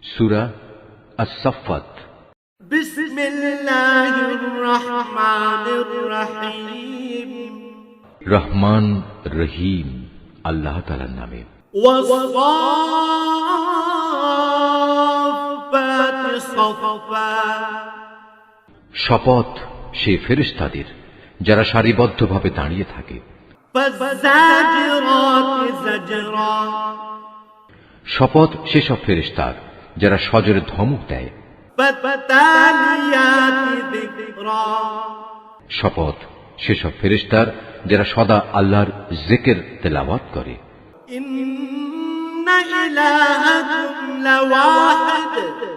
সূরা আস-সাফফাত। বিসমিল্লাহির রহমানির রহিম। রহমান রহিম আল্লাহ তাআলার নামে। ওয়াস-সাফফাতি সাফফা। শপথ সে ফেরেশতাদের যারা সারিবদ্ধভাবে দাঁড়িয়ে থাকে। ফাজ্জাজিরাতি জাজরা। শপথ সেসব ফেরেশতার যারা সজোরে ধমক দেয়। ফাতালিয়াতি যিকরা। শপথ সেসব ফেরেশতার যারা সদা আল্লাহর জিকির তেলাওয়াত করে। ইন্না ইলাহাকুম লাওয়াহিদ।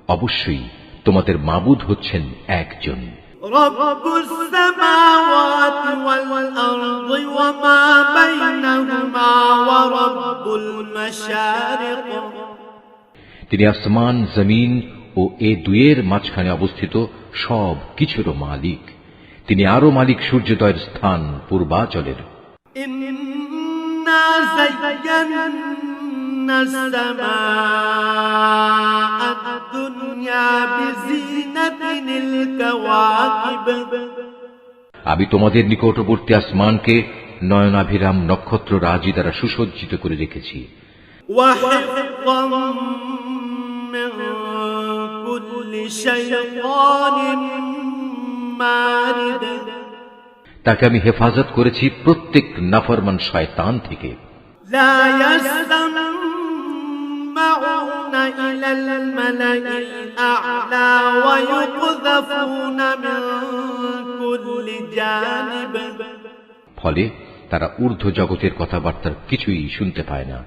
অবশ্যই তোমাদের মাবুদ হচ্ছেন একজন। রব্বুস সামাওয়াতি ওয়াল আরদি ওয়া মা বাইনাহুমা ওয়া রব্বুল মাশারিক। তিনি আসমান জমিন ও এ দুয়ের মাঝখানে অবস্থিত সব কিছুর মালিক। তিনি আরো মালিক সূর্যোদয়ের স্থান পূর্বাচলের। ইন্না যায়্যানাস সামাআদ দুনিয়া বিজিনাতিল কাওয়াকিব। আমি তোমাদের নিকটবর্তী আসমানকে নয়নাভিরাম নক্ষত্র রাজি দ্বারা সুসজ্জিত করে রেখেছি। ওয়া হিফযাম মিন কুল্লি শাইতানিন মারিদ। তাকে আমি হেফাজত করেছি প্রত্যেক নাফরমান শয়তান থেকে। লা ইয়াসমাউনা ইলাল মালাইল আ'লা ওয়া ইউকযাফুনা মিন কুল্লি জানিব। ফলে তারা ঊর্ধ্ব জগতের কথাবার্তার কিছুই শুনতে পায় না।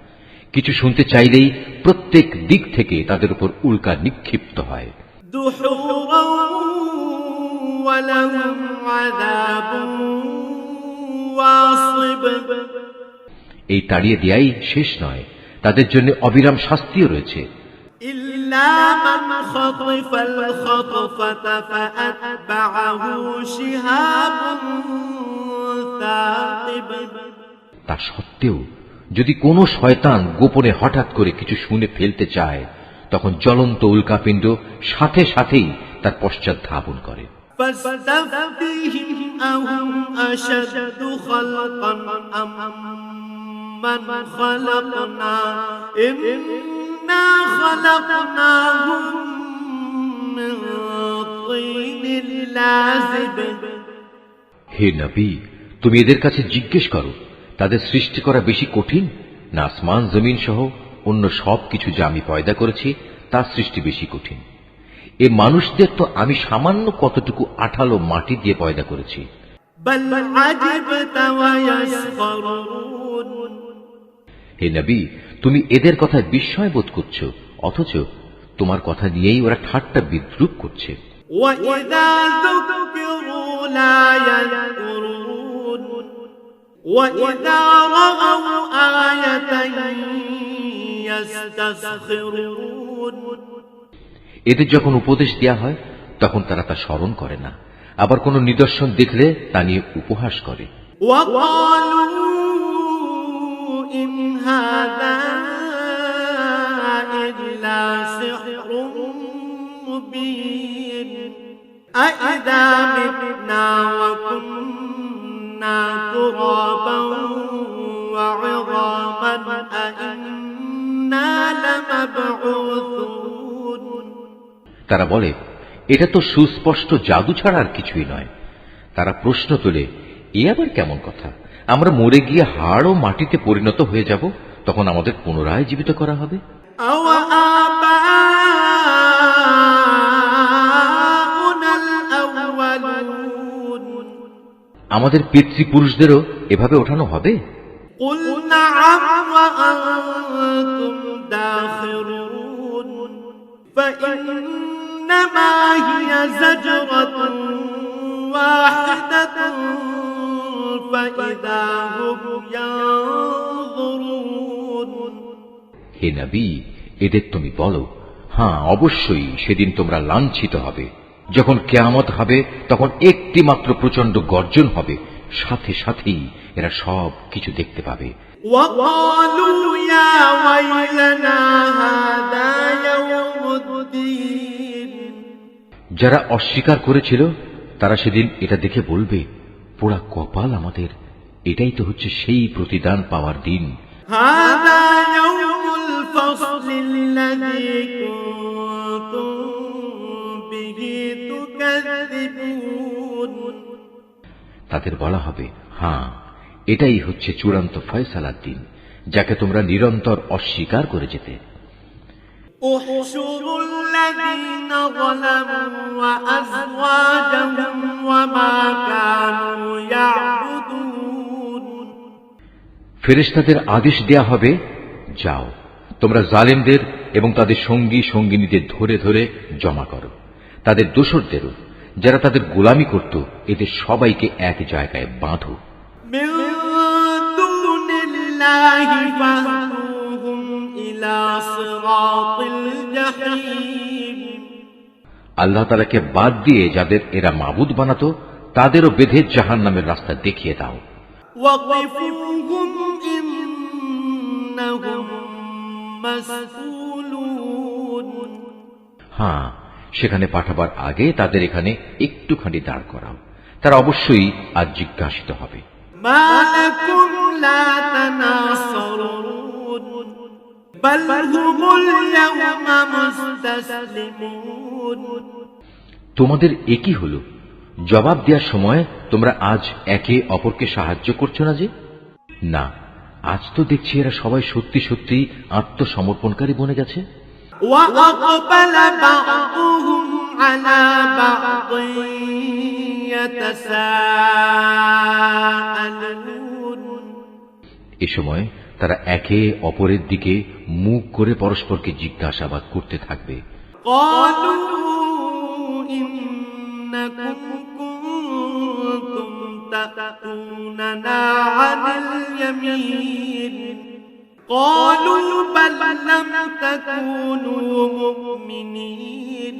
কিছু শুনতে চাইলেই প্রত্যেক দিক থেকে তাদের উপর উল্কা নিক্ষিপ্ত হয়। এই তাড়িয়ে দেয়াই শেষ নয়, তাদের জন্য অবিরাম শাস্তিও রয়েছে। তা সত্ত্বেও যদি কোনো শয়তান গোপনে হঠাৎ করে কিছু শুনে ফেলতে চায়, তখন জ্বলন্ত উল্কাপিণ্ড সাথে সাথেই তার পশ্চাৎ ধাবন করে। হে নবী, তুমি এদের কাছে জিজ্ঞেস করো, তাদের সৃষ্টি করা বেশি কঠিন না আসমান জমিন সহ অন্য সব কিছু যা আমি পয়দা করেছি তার সৃষ্টি বেশি কঠিন? এ মানুষদের তো আমি সামান্য কতটুকু আঠালো মাটি দিয়ে পয়দা করেছি। হে নবী, তুমি এদের কথায় বিস্ময় বোধ করছো, অথচ তোমার কথা নিয়েই ওরা ঠাট্টা বিদ্রূপ করছে। وَإِذَا رَأَوْا آيَةً يَسْتَسْخِرُونَ। এদের যখন উপদেশ দেয়া হয় তখন তারা তা স্মরণ করে না, আবার কোন নিদর্শন দেখলে তা নিয়ে উপহাস করে। وَقَالُوا إِنْ هَذَا إِلَّا سِحْرٌ مُبِينٌ أَإِذَا مِتْنَا وَكُنَّا تُرَابًا وَعِظَامًا أَإِنَّا لَمَبْعُوثُونَ। তারা বলে, এটা তো সুস্পষ্ট জাদু ছাড়া আর কিছুই নয়। তারা প্রশ্ন তোলে, এ আবার কেমন কথা? আমরা মরে গিয়ে হাড় ও মাটিতে পরিণত হয়ে যাব, তখন আমাদের পুনরায় জীবিত করা হবে। আমাদের পিতৃপুরুষদেরও এভাবে ওঠানো হবে? হে নবী, এদের তুমি বলো, হ্যাঁ অবশ্যই সেদিন তোমরা লাঞ্ছিত হবে। যখন কিয়ামত হবে তখন একটি মাত্র প্রচন্ড গর্জন হবে, সাথে সাথেই এরা সব কিছু দেখতে পাবে। وَقَالُوا يَا وَيْلَنَا هَذَا যারা অস্বীকার করেছিল তারা সেদিন এটা দেখে বলবে, পোড়া কপাল আমাদের, এটাই তো হচ্ছে সেই প্রতিদান পাওয়ার দিন। هذا يوم الفصل الذي كنتم به تكذبون। তাদের বলা হবে, হ্যাঁ, এটাই হচ্ছে চূড়ান্ত ফয়সালার দিন, যাকে তোমরা নিরন্তর অস্বীকার করে যেতে। احشروا الذين ظلموا وأزواجهم وما كانوا يعبدون। ফেরেশতাদের আদেশ দেয়া হবে, যাও তোমরা জালেমদের এবং তাদের সঙ্গী সঙ্গিনীদের ধরে ধরে জমা করো, তাদের দোসরদেরও, যারা তাদের গোলামি করত, এদের সবাইকে এক জায়গায় বাঁধো। من دون الله فاهدوهم إلى صراط الجحيم। আল্লাহ তাআলাকে বাদ দিয়ে যাদের এরা মাবুদ বানাতো, তাদেরও বেঁধে জাহান্নামের রাস্তা দেখিয়ে দাও। وقفوهم إنهم مسؤولون। হ্যাঁ, সেখানে পাঠাবার আগে তাদের এখানে একটুখানি দাঁড় করাও, তারা অবশ্যই আজ জিজ্ঞাসিত হবে। ما لكم لا تناصرون بل هم اليوم مستسلمون। তোমাদের একই হলো, জবাব দেওয়ার সময় তোমরা আজ একে অপরকে সাহায্য করছো না যে? না, আজ তো দেখছি এরা সবাই সত্যি সত্যি আত্মসমর্পণকারী বনে গেছে। وأقبل بعضهم على بعض يتساءلون। এ সময় তারা একে অপরের দিকে মুখ করে পরস্পরকে জিজ্ঞাসাবাদ করতে থাকবে। قالوا إنكم كنتم تأتوننا عن اليمين قالوا بل لم تكونوا مؤمنين।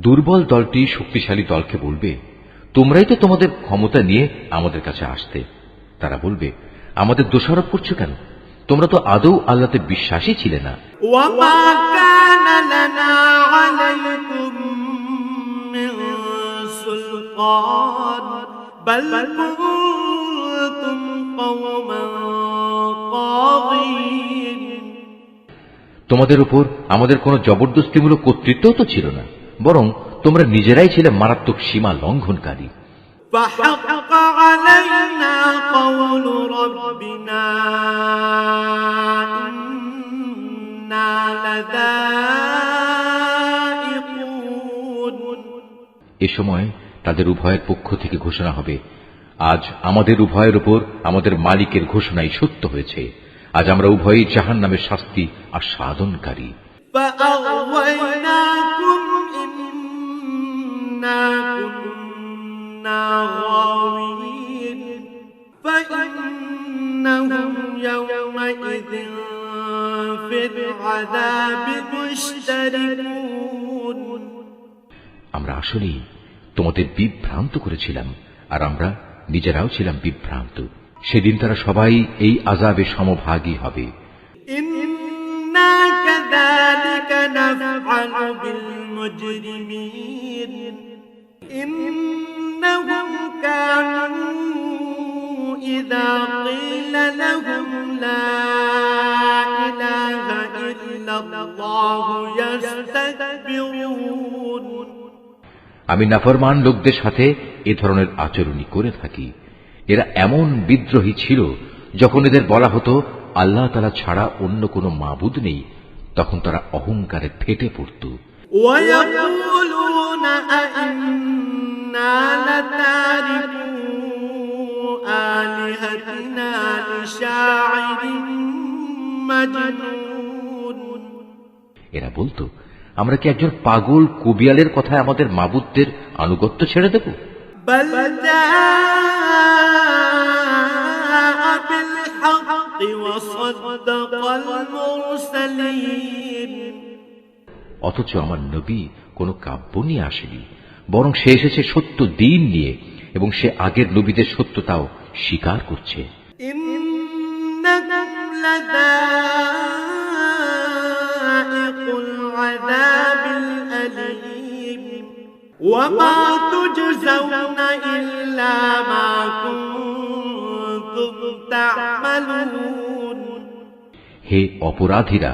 দুর্বল দলটি শক্তিশালী দলকে বলবে, তোমরাই তো তোমাদের ক্ষমতা নিয়ে আমাদের কাছে আসতে। তারা বলবে, আমাদের দোষারোপ করছো কেন? তোমরা তো আদৌ আল্লাহতে বিশ্বাসী ছিলে না। وما كان لنا عليكم من سلطان بل كنتم قوما طاغين। তোমাদের উপর আমাদের কোনো জবরদস্তিমূলক কর্তৃত্বও তো ছিল না, বরং তোমরা নিজেরাই ছিলে মারাত্মক সীমা লঙ্ঘনকারী। فحق علينا قول ربنا إنا لذائقون। এ সময় তাদের উভয়ের পক্ষ থেকে ঘোষণা হবে, আজ আমাদের উভয়ের উপর আমাদের মালিকের ঘোষণাই সত্য হয়েছে, আজ আমরা উভয়ই জাহান্নামের শাস্তি আস্বাদনকারী। فأغويناكم إنا كنا غاوين فإنهم يومئذ في العذاب مشتركون। আমরা আসলেই তোমাদের বিভ্রান্ত করেছিলাম, আর আমরা নিজেরাও ছিলাম বিভ্রান্ত। সেদিন তারা সবাই এই আযাবে সমভাগী হবে। إنا كذلك نفعل بالمجرمين إنهم كانوا إذا قيل لهم لا إله إلا الله يستكبرون। আমি নাফরমান লোকদের সাথে এ ধরনের আচরণই করে থাকি। এরা এমন বিদ্রোহী ছিল, যখন এদের বলা হতো আল্লাহ তাআলা ছাড়া অন্য কোনো মাবুদ নেই, তখন তারা অহংকারে ফেটে পড়ত। ويقولون أئنا لتاركو آلهتنا لشاعر مجنون। এরা বলতো, আমরা কি একজন পাগল কবিয়ালের কথায় আমাদের মাবুদদের আনুগত্য ছেড়ে দেব? بل جاء بالحق وصدق المرسلين। অথচ আমার নবী কোনো কাব্য নিয়ে আসেনি, বরং সে এসেছে সত্য দিন নিয়ে, এবং সে আগের নবীদের সত্যতাও স্বীকার করছে। إنكم لذائق العذاب الأليم وما تجزون إلا ما كنتم تعملون হে অপরাধীরা,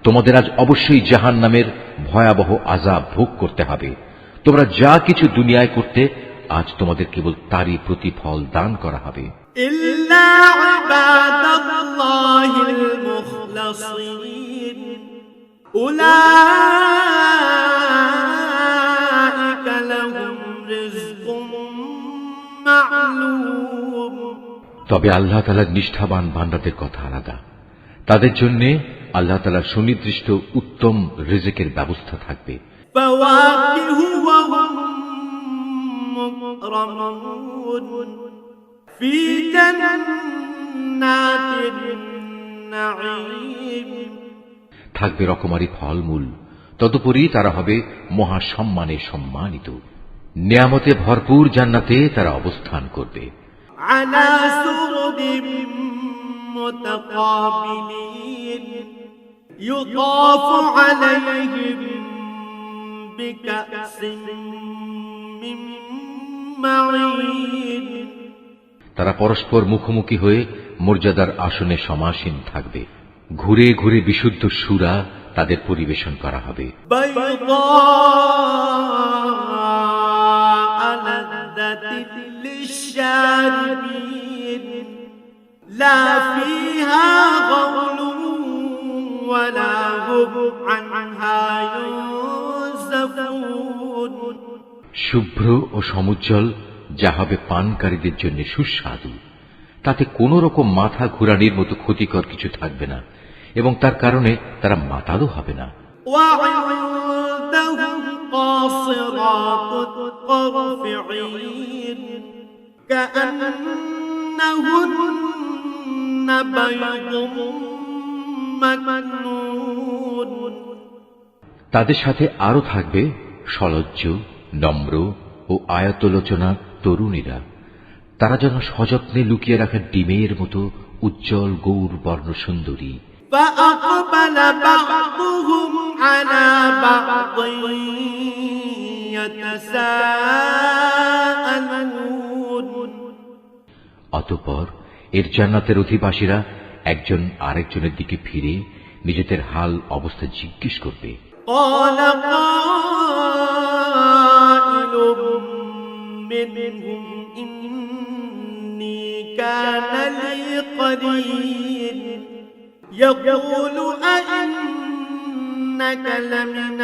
তোমাদের আজ অবশ্যই জাহান্নামের ভয়াবহ আযাব ভোগ করতে হবে। তোমরা যা কিছু দুনিয়ায় করতে, আজ তোমাদের কেবল তারই প্রতিফল দান করা হবে। إلا عباد الله المخلصين أولئك لهم رزق معلوم তবে আল্লাহ তাআলার নিষ্ঠাবান বান্দাদের কথা আলাদা। তাদের জন্য আল্লাহ তাআলার সুনির্দিষ্ট উত্তম রিজিকের ব্যবস্থা থাকবে। فواكه وهم مكرمون في جنات النعيم থাকবে রকমারি ফলমূল, তদুপরি তারা হবে মহা সম্মানে সম্মানিত। নিয়ামতে ভরপুর জান্নাতে তারা অবস্থান করবে। على سرر متقابلين يطاف عليهم بكأس من معين তারা পরস্পর মুখোমুখি হয়ে মর্যাদার আসনে সমাসীন থাকবে। ঘুরে ঘুরে বিশুদ্ধ সুরা তাদের পরিবেশন করা হবে। بيضاء لذة للشاربين لا فيها غول ولا هم عنها ينزفون শুভ্র ও সমুজ্জ্বল, যা হবে পানকারীদের জন্য সুস্বাদু। তাতে কোন রকম মাথা ঘুরানির মতো ক্ষতিকর কিছু থাকবে না, এবং তার কারণে তারা মাতালও হবে না। وعندهم قاصرات الطرف عين كأنهن بيض مكنون তাদের সাথে আরো থাকবে সলজ্জ, নম্র ও আয়তলোচনা তরুণীরা। তারা যেন সযত্নে লুকিয়ে রাখা ডিমের মতো উজ্জ্বল গৌর বর্ণ সুন্দরী। فأقبل بعضهم على بعض يتساءلون অতঃপর এর জান্নাতের অধিবাসীরা একজন আরেকজনের দিকে ফিরে নিজেদের হাল অবস্থা জিজ্ঞেস করবে। قال قائل منهم إني كان لي قرين يقول أئنك لمن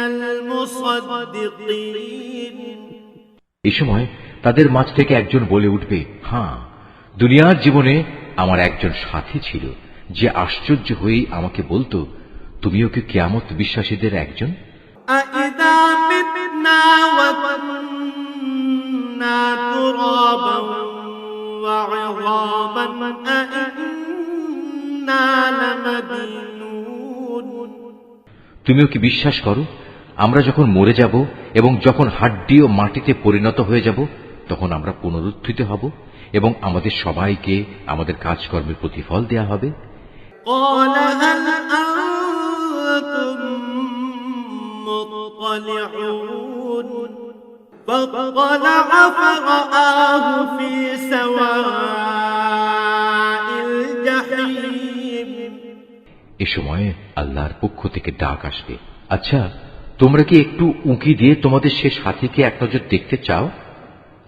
المصدقين এই সময় তাদের মাঝ থেকে একজন বলে উঠবে, হ্যাঁ, দুনিয়ার জীবনে আমার একজন সাথী ছিল, যে আশ্চর্য হয়েই আমাকে বলতো, তুমিও কি কিয়ামত বিশ্বাসীদের একজন? أإذا متنا وكنا ترابا وعظاما أإنا لمدينون তুমিও কি বিশ্বাস করো, আমরা যখন মরে যাব এবং যখন হাড্ডি ও মাটিতে পরিণত হয়ে যাব, তখন আমরা পুনরুত্থিত হব এবং আমাদের সবাইকে আমাদের কাজকর্মের প্রতিফল দেয়া হবে? قال هل أنتم مطلعون فاطلع فرآه في سواء الجحيم এ সময় আল্লাহর পক্ষ থেকে ডাক আসবে, আচ্ছা, তোমরা কি একটু উঁকি দিয়ে তোমাদের সে সাথীকে এক নজর দেখতে চাও?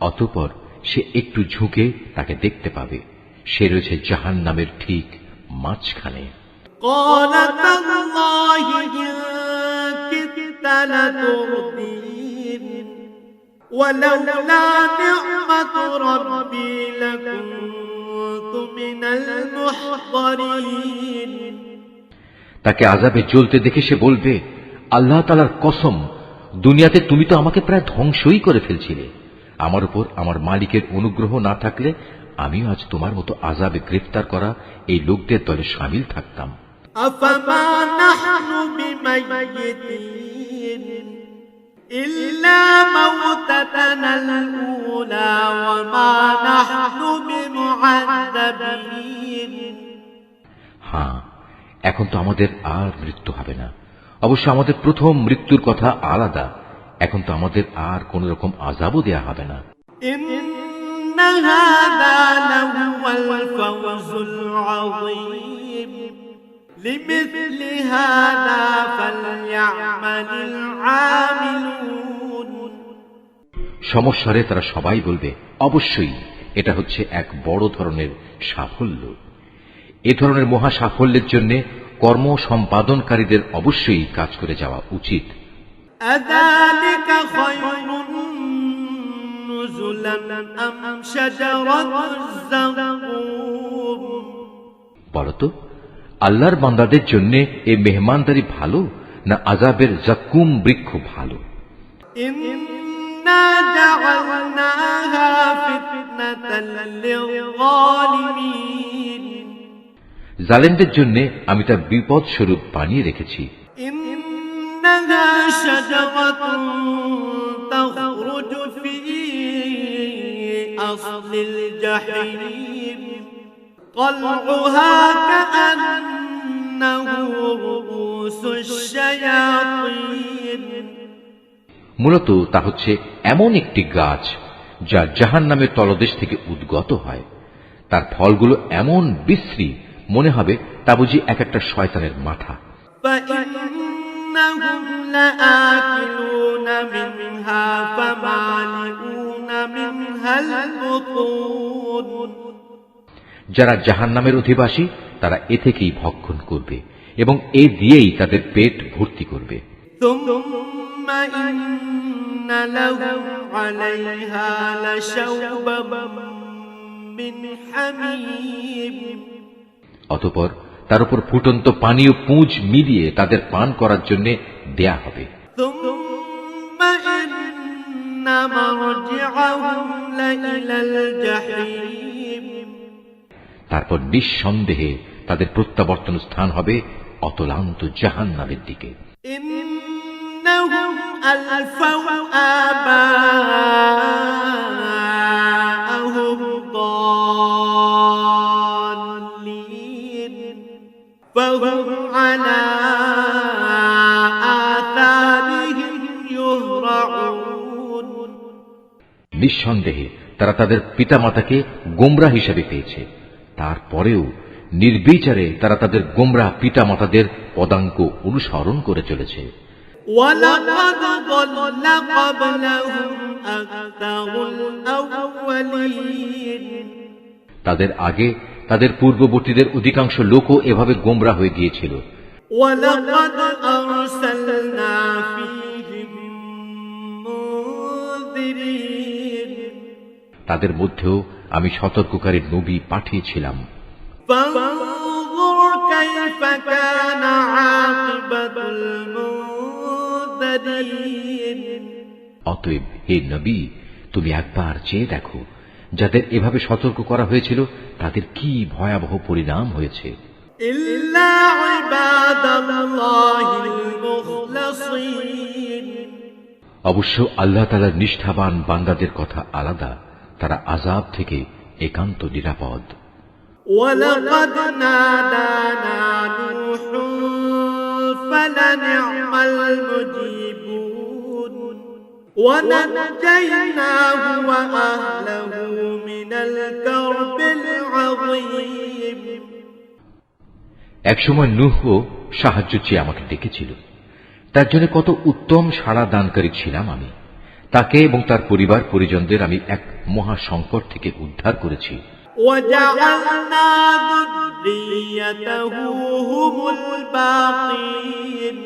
অতঃপর সে একটু ঝুঁকে তাকে দেখতে পাবে। সে রয়েছে জাহান্নামের ঠিক মাঝখানে। قال تالله إن كدت لتردين ولولا نعمة ربي لكنت من المحضرين তাকে আযাবে জ্বলতে দেখে সে বলবে, আল্লাহ তাআলার কসম, দুনিয়াতে তুমি তো আমাকে প্রায় ধ্বংসই করে ফেলছিলে। আমার উপর আমার মালিকের অনুগ্রহ না থাকলে আমিও আজ তোমার মতো আযাবে গ্রেফতার করা এই লোকদের দলে শামিল থাকতাম। أفما نحن بميتين إلا موتتنا الأولى وما نحن بمعذبين হ্যাঁ, এখন তো আমাদের আর মৃত্যু হবে না। অবশ্য আমাদের প্রথম মৃত্যুর কথা আলাদা, এখন তো আমাদের আর কোন রকম আযাবও দেয়া হবে না। إن هذا لهو الفوز العظيم لمثل هذا فليعمل العاملون সমস্যারে তারা সবাই বলবে, অবশ্যই এটা হচ্ছে এক বড় ধরনের সাফল্য। এ ধরনের মহা সাফল্যের জন্য কর্ম সম্পাদনকারীদের অবশ্যই কাজ করে যাওয়া উচিত। أذلك خير نزلا أم شجرة الزقوم বলতো, আল্লাহর বান্দাদের জন্য এই মেহমানদারি ভালো না আযাবের জাক্কুম বৃক্ষ ভালো? إنا جعلناها فتنة للظالمين জালেমদের জন্য আমি তা বিপদ স্বরূপ বানিয়ে রেখেছি। إنها شجرة تخرج في أصل الجحيم طلعها كأنه رؤوس الشياطين মূলত তা হচ্ছে এমন একটি গাছ যা জাহান্নামের তলদেশ থেকে উদ্গত হয়। তার ফলগুলো এমন বিশ্রী, মনে হবে তা বুঝি এক একটা শয়তানের মাথা। فإنهم لآكلون منها فمالئون منها البطون যারা জাহান্নামের অধিবাসী তারা এ থেকেই ভক্ষণ করবে এবং এ দিয়েই তাদের পেট ভর্তি করবে। ثم إن لهم عليها لشوبا من حميم অতঃপর তার উপর ফুটন্ত পানি ও পুঁজ মিলিয়ে তাদের পান করার জন্য দেয়া হবে। ثم إن مرجعهم لإلى الجحيم তারপর নিঃসন্দেহে তাদের প্রত্যাবর্তন স্থান হবে অতলান্ত জাহান্নামের দিকে। إنهم ألفوا آباءهم ضالين فهم على آثارهم يهرعون নিঃসন্দেহে তারা তাদের পিতামাতাকে গোমরা হিসেবে পেয়েছে, তারপরেও নির্বিচারে তারা তাদের গোমরা পিতামাতাদের পদাঙ্ক অনুসরণ করে চলেছে। ولقد ضل قبلهم أكثر الأولين তাদের আগে তাদের পূর্ববর্তীদের অধিকাংশ লোকও এভাবে গোমরা হয়ে গিয়েছিল। ولقد أرسلنا فيهم منذرين তাদের মধ্যেও আমি সতর্ককারী নবী পাঠিয়েছিলাম। فانظر كيف كان عاقبة المنذرين অতএব হে নবী, তুমি একবার চেয়ে দেখো যাদের এভাবে সতর্ক করা হয়েছিল তাদের কি ভয়াবহ পরিণাম হয়েছে। إلا عباد الله المخلصين অবশ্য আল্লাহ তাআলার নিষ্ঠাবান বান্দাদের কথা আলাদা, তারা আযাব থেকে একান্ত নিরাপদ। ولقد نادانا نوح فلنعم المجيبون ونجيناه وأهله من الكرب العظيم একসময় নূহও সাহায্য চেয়ে আমাকে ডেকেছিল, তার জন্য কত উত্তম সাড়া দানকারী ছিলাম আমি। তাকে এবং তার পরিবার পরিজনদের আমি এক মহা সংকট থেকে উদ্ধার করেছি। وجعلنا ذريته هم الباقين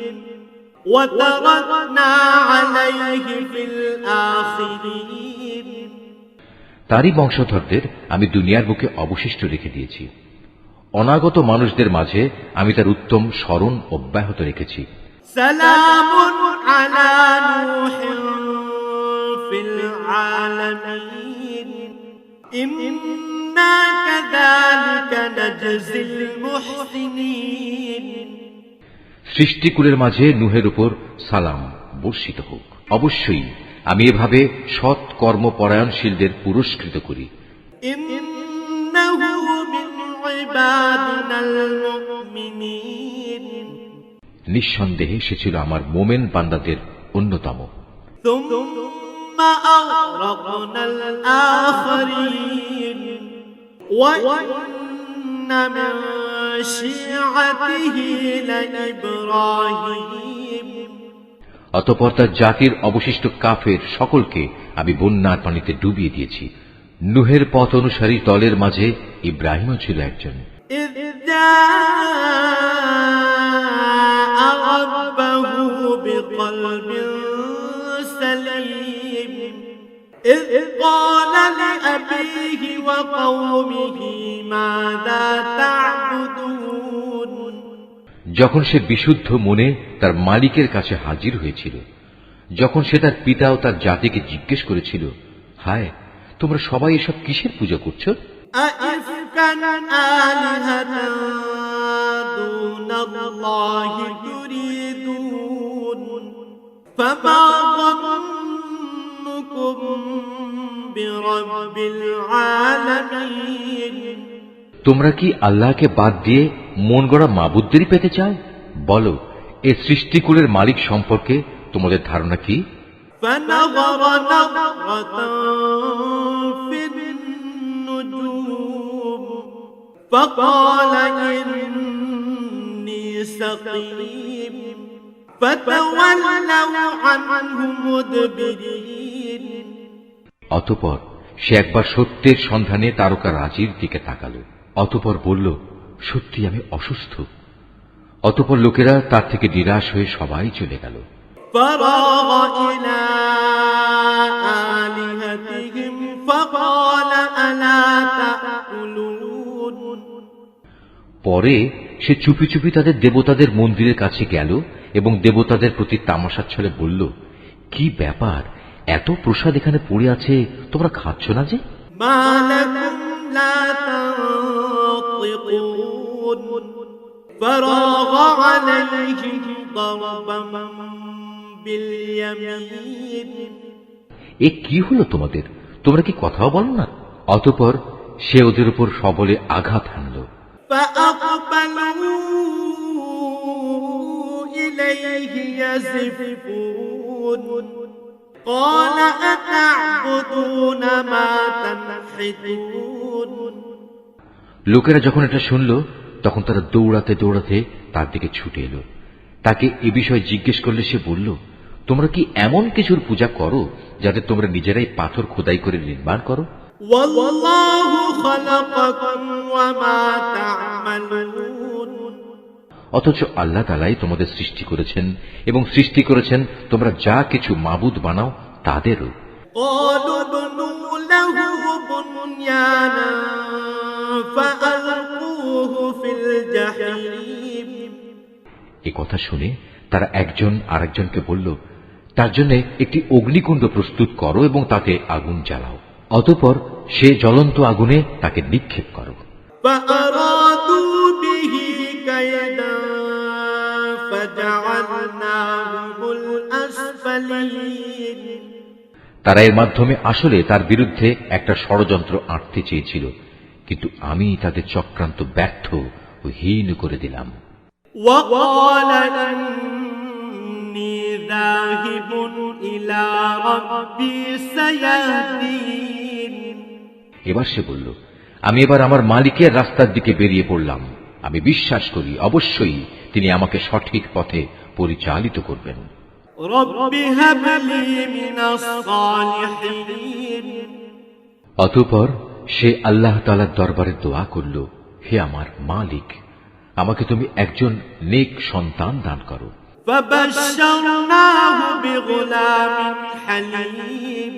وتركنا عليه في الآخرين তারই বংশধরদের আমি দুনিয়ার বুকে অবশিষ্ট রেখে দিয়েছি। অনাগত মানুষদের মাঝে আমি তার উত্তম স্মরণ অব্যাহত রেখেছি। سلام على نوح في العالمين إنا كذلك نجزي المحسنين সৃষ্টিকুলের মাঝে নূহের উপর সালাম বর্ষিত হোক। অবশ্যই আমি এভাবে সৎ কর্মপরায়ণশীলদের পুরস্কৃত করি। إنه من عبادنا المؤمنين নিঃসন্দেহে সে ছিল আমার মোমেন বান্দাদের অন্যতম। ثم أغرقنا الآخرين وإن من شيعته لإبراهيم অতঃপর তার জাতির অবশিষ্ট কাফের সকলকে আমি বন্যার পানিতে ডুবিয়ে দিয়েছি। নুহের পথ অনুসারী দলের মাঝে ইব্রাহিমও ছিল একজন। إذ جاء ربه بقلب سليم إذ قال لأبيه وقومه ماذا تعبدون যখন সে বিশুদ্ধ মনে তার মালিকের কাছে হাজির হয়েছিল, যখন সে তার পিতা ও তার জাতিকে জিজ্ঞেস করেছিল, হায়, তোমরা সবাই এসব কিসের পূজা করছো? أئفكا آلهة دون الله تريدون فما ظنكم برب العالمين তোমরা কি আল্লাহকে বাদ দিয়ে মন গড়া মাবুদদেরই পেতে চাও? বলো, এ সৃষ্টিকুলের মালিক সম্পর্কে তোমাদের ধারণা কি? فنظر نظرة في النجوم فقال إني سقيم فتولوا عنه مدبرين অতঃপর সে একবার সত্যের সন্ধানে তারকা রাজির দিকে তাকালো, অতঃপর বলল, সত্যি আমি অসুস্থ। অতঃপর লোকেরা তার থেকে নিরাশ হয়ে সবাই চলে গেল। فراغ إلى آلهتهم فقال ألا تأكلون পরে সে চুপি চুপি তাদের দেবতাদের মন্দিরের কাছে গেল এবং দেবতাদের প্রতি তামাশার ছলে বলল, কি ব্যাপার, এত প্রসাদ এখানে পড়ে আছে, তোমরা খাচ্ছ না যে? ما لكم لا تنطقون فراغ عليهم ضربا باليمين এ কি হলো তোমাদের, তোমরা কি কথাও বলো না? অতঃপর সে ওদের উপর সবলে আঘাত হানল। فأقبلوا إليه يزفون قال أتعبدون ما تنحتون লোকেরা যখন এটা শুনল, তখন তারা দৌড়াতে দৌড়াতে তার দিকে ছুটে এলো। তাকে এ বিষয়ে জিজ্ঞেস করলে সে বলল, তোমরা কি এমন কিছুর পূজা করো যাতে তোমরা নিজেরাই পাথর খোদাই করে নির্মাণ করো? والله خلقكم وما تعملون অথচ আল্লাহ তাআলাই তোমাদের সৃষ্টি করেছেন এবং সৃষ্টি করেছেন তোমরা যা কিছু মাবুদ বানাও তাদেরও। قالوا ابنوا له بنيانا فألقوه في الجحيم এ কথা শুনে তারা একজন আরেকজনকে বলল, তার জন্য একটি অগ্নিকুণ্ড প্রস্তুত করো এবং তাতে আগুন জ্বালাও, অতঃপর সে জ্বলন্ত আগুনে তাকে নিক্ষেপ করো। فأرادوا به كيدا فجعلناهم الأسفلين তারা এর মাধ্যমে আসলে তার বিরুদ্ধে একটা ষড়যন্ত্র আঁটতে চেয়েছিল, কিন্তু আমি তাদের চক্রান্ত ব্যর্থ ও হীন করে দিলাম। وقال إني ذاهب إلى ربي سيهدين এবার সে বলল, আমি এবার আমার মালিকের রাস্তার দিকে বেরিয়ে পড়লাম। আমি বিশ্বাস করি অবশ্যই তিনি আমাকে সঠিক পথে পরিচালিত করবেন। رب هب لي من الصالحين অতঃপর সে আল্লাহ তাআলার দরবারে দোয়া করল, হে আমার মালিক, আমাকে তুমি একজন নেক সন্তান দান করো। فبشرناه بغلام حليم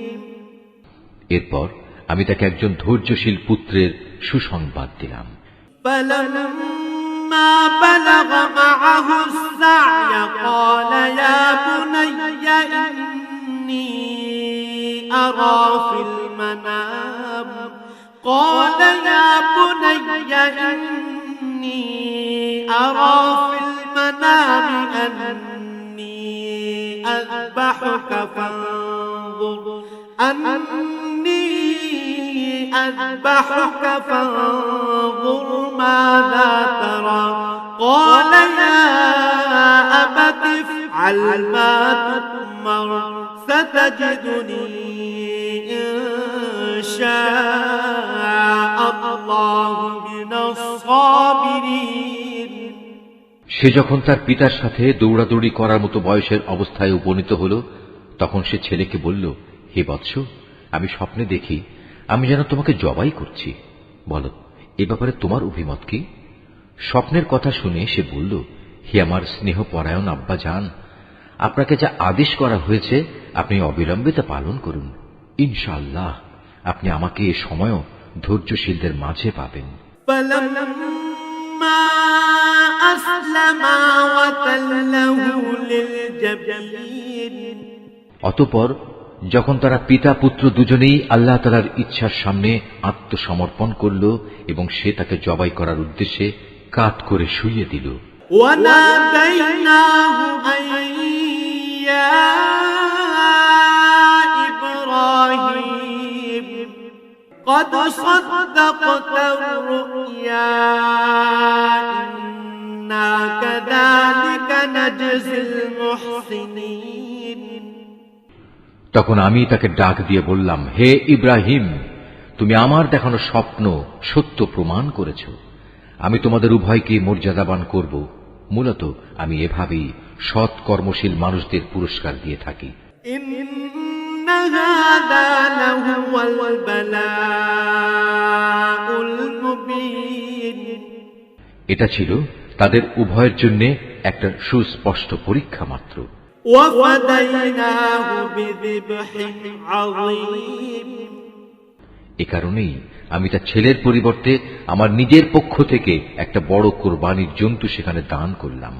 এরপর আমি তাকে একজন ধৈর্যশীল পুত্রের সুসংবাদ দিলাম। فلما بلغ معه السعي قال يا بني إني أرى في المنام قال يا بني إني أرى في المنام أني أذبحك فانظر ماذا ترى قال يا أبت افعل ما تؤمر ستجدني إن شاء الله من الصابرين সে যখন তার পিতার সাথে দৌড়াদৌড়ি করার মতো বয়সের অবস্থায় উপনীত হল, তখন সে ছেলেকে বলল, হে বৎস, আমি স্বপ্নে দেখি আমি যেন তোমাকে জবাই করছি। বলো, এ ব্যাপারে তোমার অভিমত কি? স্বপ্নের কথা শুনে সে বলল, হে আমার স্নেহপরায়ণ আব্বা জান, আপনাকে যা আদেশ করা হয়েছে আপনি অবিলম্বে তা পালন করুন। ইনশাআল্লাহ আপনি আমাকে এ সময়ও ধৈর্যশীলদের মাঝে পাবেন। فلما أسلما وتله للجبين অতঃপর যখন তারা পিতা পুত্র দুজনেই আল্লাহ তাআলার ইচ্ছার সামনে আত্মসমর্পণ করল এবং সে তাকে জবাই করার উদ্দেশ্যে কাত করে শুইয়ে দিল। وناديناه أن يا إبراهيم قد صدقت الرؤيا إنا كذلك نجزي المحسنين তখন আমি তাকে ডাক দিয়ে বললাম, হে ইব্রাহিম, তুমি আমার দেখানো স্বপ্ন সত্য প্রমাণ করেছ। আমি তোমাদের উভয়কে মর্যাদাবান করব। মূলত আমি এভাবেই সৎ কর্মশীল মানুষদের পুরস্কার দিয়ে থাকি। إن هذا لهو البلاء المبين এটা ছিল তাদের উভয়ের জন্য একটা সুস্পষ্ট পরীক্ষা মাত্র। وفديناه بذبح عظيم এ কারণেই আমি তার ছেলের পরিবর্তে আমার নিজের পক্ষ থেকে একটা বড় কোরবানির জন্তু সেখানে দান করলাম।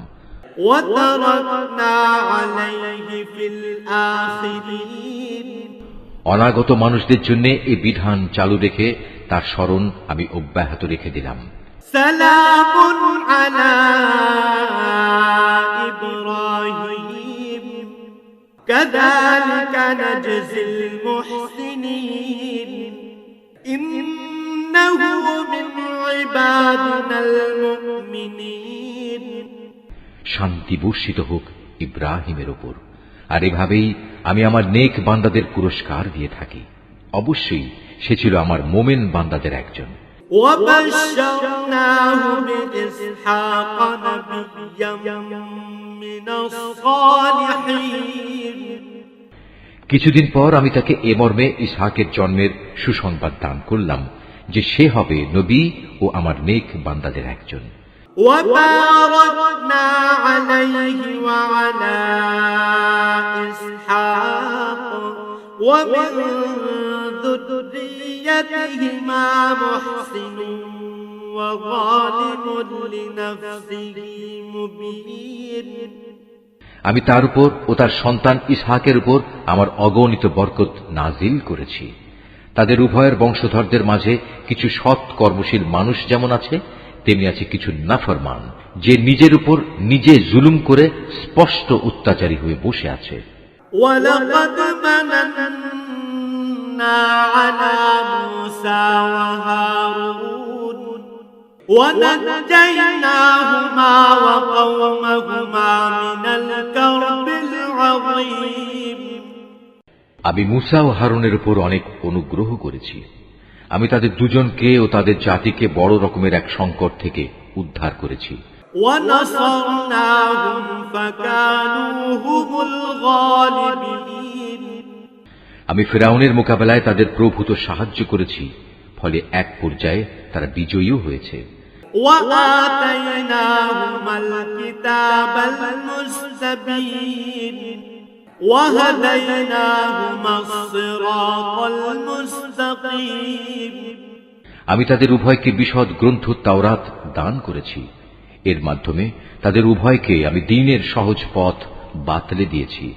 وتركنا عليه في الآخرين অনাগত মানুষদের জন্য এই বিধান চালু রেখে তার স্মরণ আমি অব্যাহত রেখে দিলাম। سلام على إبراهيم كذلك نجزي المحسنين إنه من عبادنا المؤمنين শান্তি বর্ষিত হোক ইব্রাহিমের ওপর, আর এভাবেই আমি আমার নেক বান্দাদের পুরস্কার দিয়ে থাকি। অবশ্যই সে ছিল আমার মোমেন বান্দাদের একজন। وبشرناه بإسحاق نبيا من الصالحين কিছুদিন পর আমি তাকে এ মর্মে ইসহাকের জন্মের সুসংবাদ দান করলাম যে সে হবে নবী ও আমার নেক বান্দাদের একজন। وباركنا عليه وعلى إسحاق ومن ذريتهما محسن وظالم لنفسه مبين আমি তার উপর ও তার সন্তান ইসহাকের উপর আমার অগণিত বরকত নাজিল করেছি। তাদের উভয়ের বংশধরদের মাঝে কিছু সৎ কর্মশীল মানুষ যেমন আছে, তেমনি আছে কিছু নাফরমান, যে নিজের উপর নিজে জুলুম করে স্পষ্ট অত্যাচারী হয়ে বসে আছে। ولقد مننا على موسى وهارون ونجيناهما وقومهما من الكرب العظيم আমি মুসা ও হারুনের উপর অনেক অনুগ্রহ করেছি। আমি তাদের দুজনকে ও তাদের জাতিকে বড় রকমের এক সংকট থেকে উদ্ধার করেছি। ونصرناهم فكانوا هم الغالبين আমি ফিরআউনের মোকাবেলায় তাদের প্রভূত সাহায্য করেছি, ফলে এক পর্যায়ে তারা বিজয়ীও হয়েছে। وآتيناهما الكتاب المستبين وهديناهما الصراط المستقيم আমি তাদের উভয়কে বিশদ গ্রন্থ তাওরাত দান করেছি। এর মাধ্যমে তাদের উভয়কে আমি দ্বীনের সহজ পথ বাতলে দিয়েছি।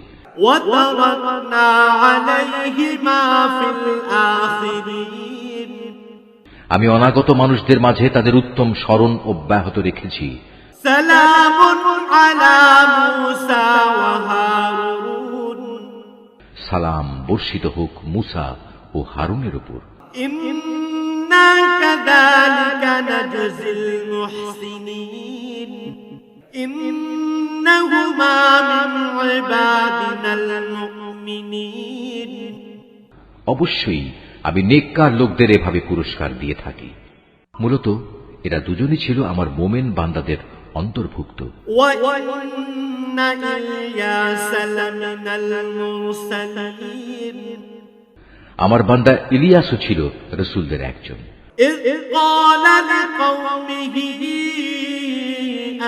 وتركنا عليهما في الآخرين আমি অনাগত মানুষদের মাঝে তাদের উত্তম স্মরণ অব্যাহত রেখেছি। سلام على موسى وهارون সালাম বর্ষিত হোক মুসা ও হারুনের উপর। إنا كذلك نجزي المحسنين إن إنهما من عبادنا المؤمنين অবশ্যই আমি নেককার লোকদের এভাবে পুরস্কার দিয়ে থাকি। মূলত এরা দুজনই ছিল আমার মোমেন বান্দাদের অন্তর্ভুক্ত। وإن إلياس لمن المرسلين আমার বান্দা ইলিয়াসও ছিল রাসূলদের একজন। إذ قال لقومه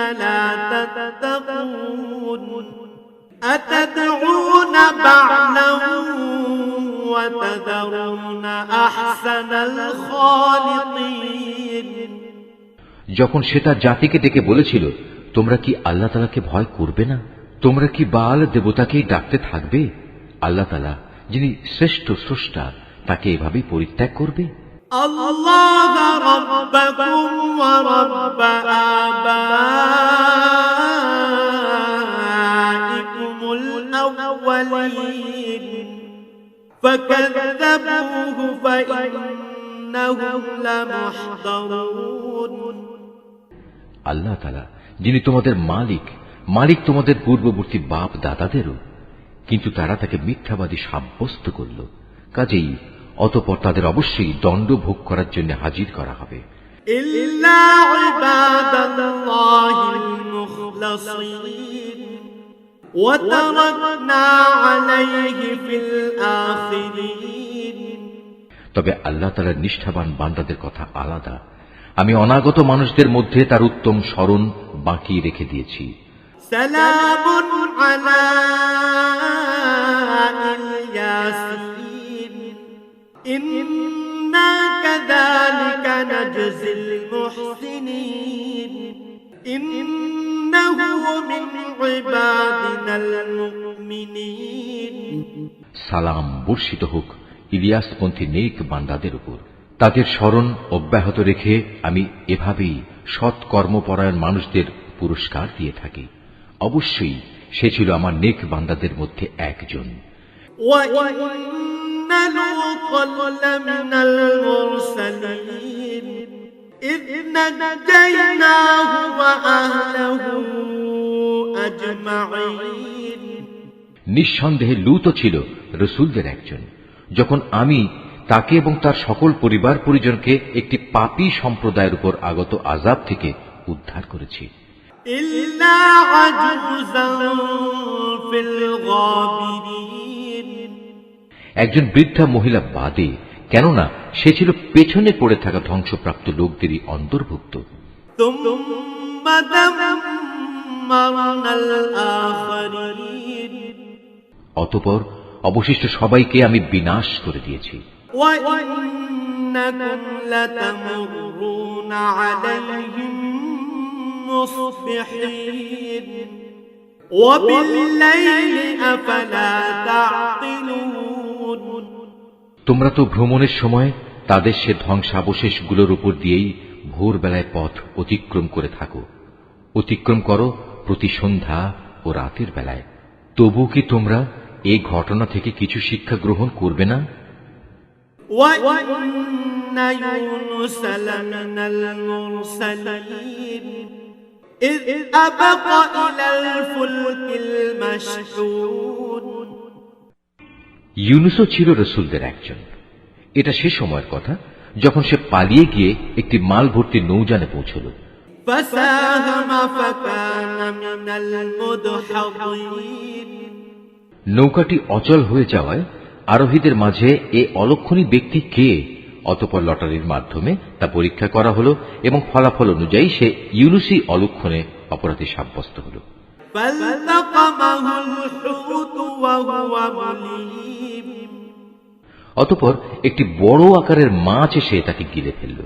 ألا تتقون أتدعون بعلا وتذرون أحسن الخالقين যখন সে তার জাতিকে ডেকে বলেছিল, তোমরা কি আল্লাহ তাআলাকে ভয় করবে না? তোমরা কি বাল দেবতাকেই ডাকতে থাকবে? আল্লাহ তাআলা যিনি শ্রেষ্ঠ স্রষ্টা, তাকে এভাবেই পরিত্যাগ করবে? الله ربكم ورب آبائكم الأولين فكذبوه فإنهم لمحضرون আল্লাহ তাআলা যিনি তোমাদের মালিক তোমাদের পূর্ববর্তী বাপ দাদাদেরও, কিন্তু তারা তাকে মিথ্যাবাদী সাব্যস্ত করল। কাজেই অতঃপর তাদের অবশ্যই দণ্ড ভোগ করার জন্য হাজির করা হবে। إلا عباد الله المخلصين وتركنا عليه في الآخرين তবে আল্লাহ তাআলার নিষ্ঠাবান বান্দাদের কথা আলাদা। আমি অনাগত মানুষদের মধ্যে তার উত্তম স্মরণ বাকি রেখে দিয়েছি। سلام على الياسين إنا كذلك نجزي المحسنين إنه من عبادنا المؤمنين সালাম বর্ষিত হোক ইলিয়াসপন্থী নেক বান্দাদের উপর। তাদের স্মরণ অব্যাহত রেখে আমি এভাবেই সৎ কর্মপরায়ণ মানুষদের পুরস্কার দিয়ে থাকি। অবশ্যই সে ছিল আমার নেক বান্দাদের মধ্যে একজন। وَإِنَّ لُوطًا لَّمِنَ الْمُرْسَلِينَ إِذْ نَجَّيْنَاهُ وَأَهْلَهُ أَجْمَعِينَ নিঃসন্দেহে লূত ছিল রাসূলদের একজন, যখন আমি তাকে এবং তার সকল পরিবার পরিজনকে একটি পাপী সম্প্রদায়ের উপর আগত আযাব থেকে উদ্ধার করেছি। إِلَّا عَجُوزًا فِي الْغَابِرِينَ একজন বৃদ্ধা মহিলা বাদে, কেননা সে ছিল পেছনে পড়ে থাকা ধ্বংসপ্রাপ্ত লোকদেরই অন্তর্ভুক্ত। ثُمَّ دَمَّرْنَا الْآخَرِينَ অতঃপর অবশিষ্ট সবাইকে আমি বিনাশ করে দিয়েছি। وَإِنَّكُمْ لَتَمُرُّونَ عَلَيْهِمْ مُصْبِحِينَ وَبِاللَّيْلِ أَفَلَا تَعْقِلُونَ তোমরা তো ভ্রমণের সময় তাদের সে ধ্বংসাবশেষগুলোর উপর দিয়েই ভোরবেলায় পথ অতিক্রম করে থাকো। অতিক্রম করো প্রতি সন্ধ্যা ও রাতের বেলায়। তবু কি তোমরা এই ঘটনা থেকে কিছু শিক্ষা গ্রহণ করবে না? وَإِنَّ يُونُسَ لَمِنَ الْمُرْسَلِينَ إِذْ أَبَقَ إِلَى الْفُلْكِ الْمَشْحُونِ ইউনুসও ছিল রাসূলদের একজন। এটা সে সময়ের কথা যখন সে পালিয়ে গিয়ে একটি মাল ভর্তি নৌযানে পৌঁছল। فَسَاهَمَ فَكَانَ مِنَ الْمُدْحَضِينَ নৌকাটি অচল হয়ে যাওয়ায় আরোহীদের মাঝে এ অলক্ষণী ব্যক্তি কে? অতঃপর লটারির মাধ্যমে তা পরীক্ষা করা হলো এবং ফলাফল অনুযায়ী সে ইউনুসই অলক্ষণে অপরাধী সাব্যস্ত হল। فَالْتَقَمَهُ الْحُوتُ وَهُوَ مُلِيمٌ অতঃপর একটি বড় আকারের মাছ এসে তাকে গিলে ফেলল।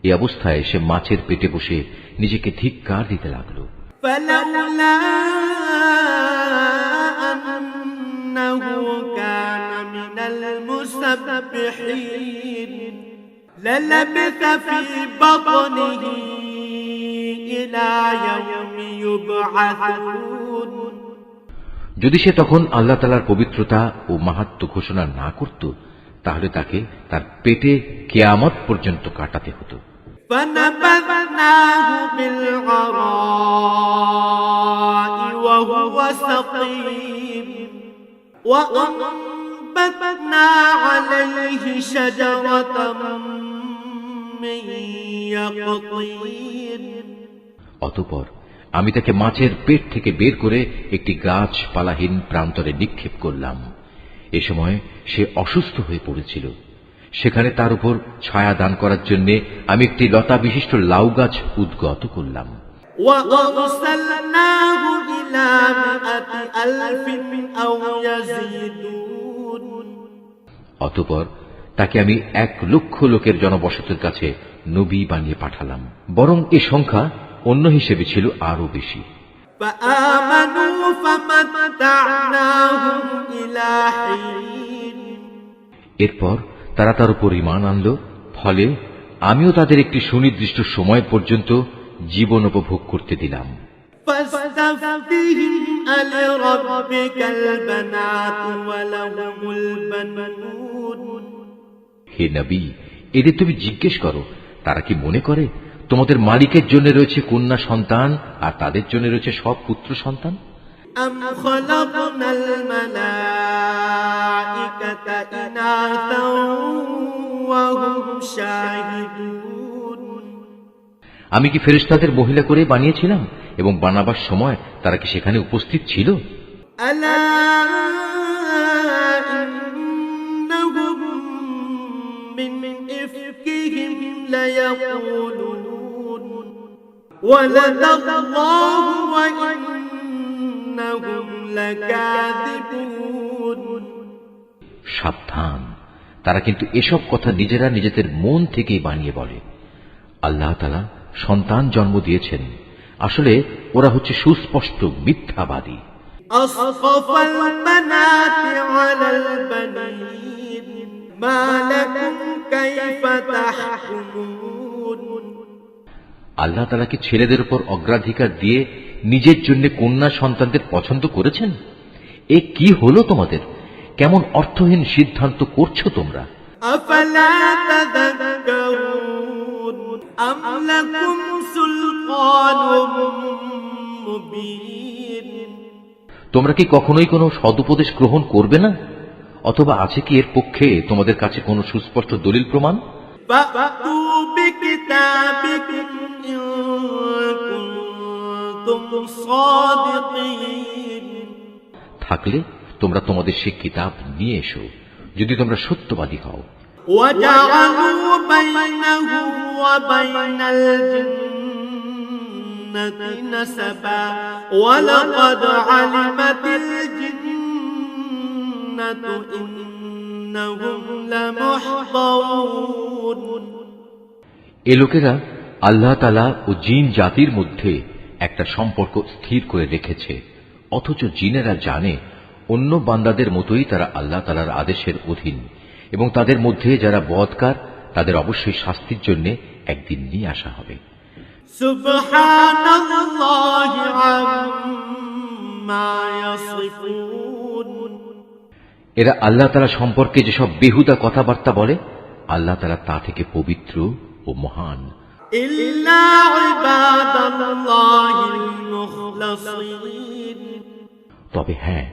এই অবস্থায় সে মাছের পেটে বসে নিজেকে ধিক্কার দিতে লাগল। فَلَوْلَا أَنَّهُ كَانَ مِنَ الْمُسَبِّحِينَ لَلَبِثَ فِي بَطْنِهِ إِلَى يَوْمِ يُبْعَثُونَ যদি সে তখন আল্লাহ তাআলার পবিত্রতা ও মাহাত্ম্য ঘোষণা না করত, তাহলে তাকে তার পেটে কিয়ামত পর্যন্ত কাটাতে হতো। فَنَبَذْنَاهُ بِالْعَرَاءِ وهو سقيم وأنبتنا عليه شجرة من يقطين অতঃপর আমি তাকে মাছের পেট থেকে বের করে একটি গাছপালাহীন প্রান্তরে নিক্ষেপ করলাম। এ সময় সে অসুস্থ হয়ে পড়েছিল। সেখানে তার উপর ছায়া দান করার জন্য আমি একটি লতা বিশিষ্ট লাউ গাছ উদ্গত করলাম। وأرسلناه إلى 100,000 أو يزيدون অতঃপর তাকে আমি 1,00,000 লোকের জনবসতির কাছে নবী বানিয়ে পাঠালাম, বরং এ সংখ্যা অন্য হিসেবে ছিল আরো বেশি। فآمنوا فمتعناهم إلى حين এরপর তারা তার উপর ঈমান আনল, ফলে আমিও তাদের একটি সুনির্দিষ্ট সময় পর্যন্ত জীবন উপভোগ করতে দিলাম। فاستفتهم ألربك البنات ولهم البنون হে নবী, এদের তুমি জিজ্ঞেস করো, তারা কি মনে করে তোমাদের মালিকের জন্য রয়েছে কন্যা সন্তান আর তাদের জন্য রয়েছে সব পুত্র সন্তান? أم خلقنا الملائكة إناثا وهم شاهدون আমি কি ফেরেশতাদের মহিলা করে বানিয়েছিলাম এবং বানাবার সময় তারা কি সেখানে উপস্থিত ছিল? ألا إنهم من إفكهم ليقولون ولد الله وإنهم لكاذبون সাবধান, তারা কিন্তু এসব কথা নিজেরা নিজেদের মন থেকেই বানিয়ে বলে। আল্লাহ তাআলা সন্তান জন্ম দিয়েছেন, আসলে ওরা হচ্ছে সুস্পষ্ট মিথ্যাবাদী। أصطفى البنات على البنين ما لكم كيف تحكمون আল্লাহ তাআলা কি ছেলেদের উপর অগ্রাধিকার দিয়ে নিজের জন্য কন্যা সন্তানদের পছন্দ করেছেন? এ কি হলো তোমাদের? কেমন অর্থহীন সিদ্ধান্ত করছো তোমরা? أفلا تذكرون أم لكم سلطان مبين তোমরা কি কখনোই কোনো সদুপদেশ গ্রহণ করবে না? অথবা আছে কি এর পক্ষে তোমাদের কাছে কোনো সুস্পষ্ট দলিল প্রমাণ? فأتوا بكتابكم إن كنتم صادقين থাকলে তোমরা তোমাদের সে কিতাব নিয়ে এসো, যদি তোমরা সত্যবাদী হও। وجعلوا بينه وبين الجنة نسبا ولقد علمت الجنة إنهم لمحضرون এ লোকেরা আল্লাহ তাআলা ও জিন জাতির মধ্যে একটা সম্পর্ক স্থির করে রেখেছে, অথচ জিনেরা জানে অন্য বান্দাদের মতোই তারা আল্লাহ তাআলার আদেশের অধীন, এবং তাদের মধ্যে যারা বদকার তাদের অবশ্যই শাস্তির জন্য একদিন নিয়ে আসা হবে। সুবহানাল্লাহি আম্মা ইয়াসিফুন এরা আল্লাহ তাআলা সম্পর্কে যেসব বেহুদা কথাবার্তা বলে, আল্লাহ তাআলা তা থেকে পবিত্র ও মহান। ইল্লা ইবাদাল্লাহিল মুখলাসিন তবে হ্যাঁ,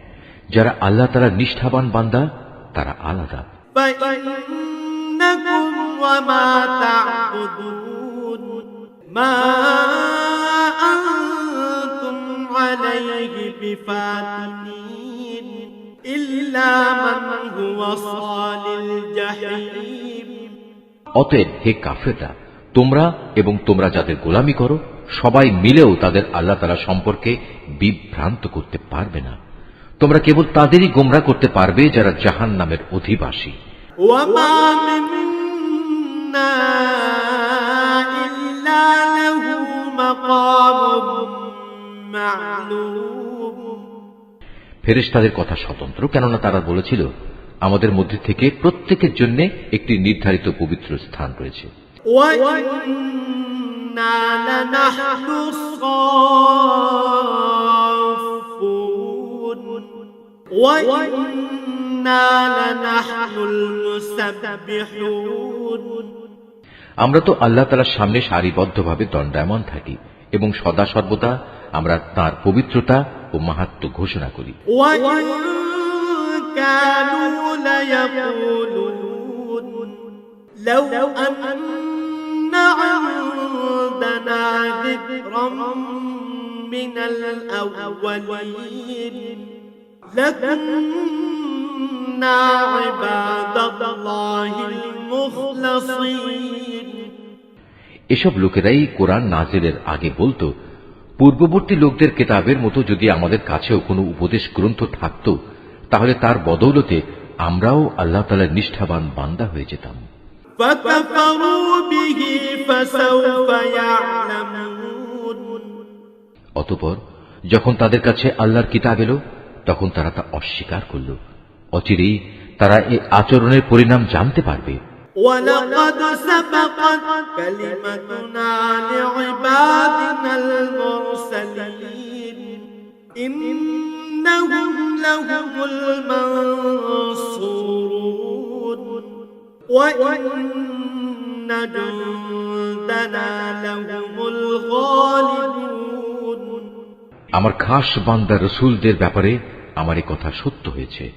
যারা আল্লাহ তাআলার নিষ্ঠাবান বান্দা তারা আলাদা। فإنكم وما تعبدون ما أنتم عليه بفاتنين إلا من هو صال الجحيم অতএব হে কাফেররা, তোমরা এবং তোমরা যাদের গোলামি করো সবাই মিলেও তাদের আল্লাহ তাআলা সম্পর্কে বিভ্রান্ত করতে পারবে না। তোমরা কেবল তাদেরই গোমরা করতে পারবে যারা জাহান্নামের অধিবাসী। وما منا إلا له مقام معلوم ফেরেশতাদের কথা স্বতন্ত্র, কেননা তারা বলেছিল আমাদের মধ্যে থেকে প্রত্যেকের জন্য একটি নির্ধারিত পবিত্র স্থান রয়েছে। وَإِنَّا لَنَحْنُ الصَّافُّونَ وَإِنَّا لَنَحْنُ الْمُسَبِّحُونَ আমরা তো আল্লাহ তাআলার সামনে সারিবদ্ধভাবে দণ্ডায়মান থাকি এবং সদা সর্বদা আমরা তাঁর পবিত্রতা ও মাহাত্ম্য ঘোষণা করি। وإن كانوا ليقولون لو أن عندنا ذكرا من الأولين لكنا عباد الله المخلصين। এসব লোকেরাই কোরআন নাজিলের আগে বলতো, পূর্ববর্তী লোকদের কেতাবের মতো যদি আমাদের কাছেও কোনো উপদেশ গ্রন্থ থাকত, তাহলে তার বদৌলতে আমরাও আল্লাহ তাআলার নিষ্ঠাবান বান্দা হয়ে যেতাম। فكفروا به فسوف يعلمون। অতঃপর যখন তাদের কাছে আল্লাহর কিতাব এলো, তখন তারা তা অস্বীকার করল। অচিরেই তারা এই আচরণের পরিণাম জানতে পারবে। ولقد سبقت كلمتنا لعبادنا المرسلين إنهم لهم المنصورون وإن جندنا لهم الغالبون। আমার খাস বান্দা রসুলদের ব্যাপারে আমার এই কথা সত্য হয়েছে।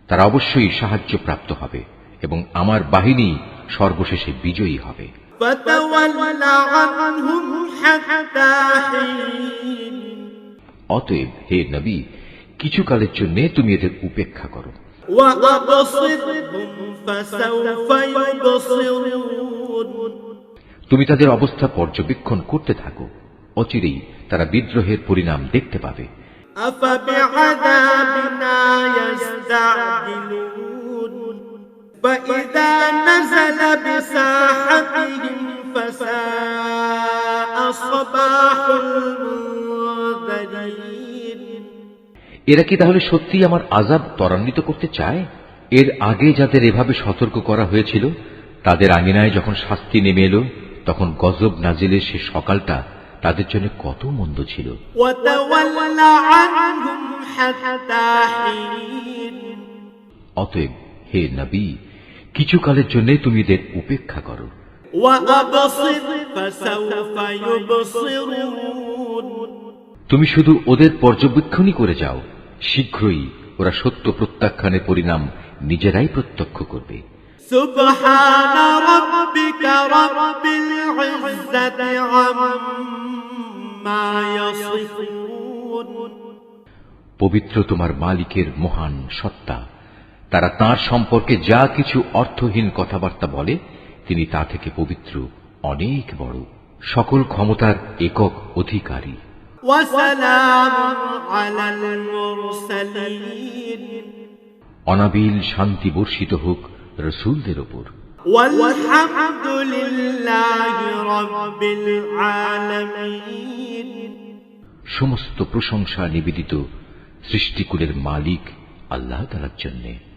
তারা অবশ্যই সাহায্য প্রাপ্ত হবে এবং আমার বাহিনী সর্বশেষে বিজয়ী হবে। فتول عنهم حتى حين। অতএব হে নবী, কিছুকালের জন্য তুমি এদের উপেক্ষা করো। وأبصرهم فسوف يبصرون। তুমি তাদের অবস্থা পর্যবেক্ষণ করতে থাকো, অচিরেই তারা বিদ্রোহের পরিণাম দেখতে পাবে। أفبعذابنا يستعجلون فإذا نزل بساحتهم فساء صباح المنذرين। এরা কি তাহলে সত্যি আমার আযাব ত্বরান্বিত করতে চায়? এর আগে যাদের এভাবে সতর্ক করা হয়েছিল, তাদের আঙিনায় যখন শাস্তি নেমে এলো, তখন গজব নাজিলের সে সকালটা তাদের জন্য কত মন্দ ছিল। وتول عنهم حتى حين। অতএব হে নবী, কিছুকালের জন্য তুমি এদের উপেক্ষা করো। وأبصر فسوف يبصرون। তুমি শুধু ওদের পর্যবেক্ষণই করে যাও, শীঘ্রই ওরা সত্য প্রত্যাখ্যানের পরিণাম নিজেরাই প্রত্যক্ষ করবে। سبحان ربك رب العزة عما يصفون। পবিত্র তোমার মালিকের মহান সত্তা, তারা তাঁর সম্পর্কে যা কিছু অর্থহীন কথাবার্তা বলে, তিনি তা থেকে পবিত্র, অনেক বড়, সকল ক্ষমতার একক অধিকারী। وسلام على المرسلين। অনাবিল শান্তি বর্ষিত হোক রসুলদের ওপর। والحمد لله رب العالمين। সমস্ত প্রশংসা নিবেদিত সৃষ্টিকুলের মালিক আল্লাহ তাআলার জন্যে।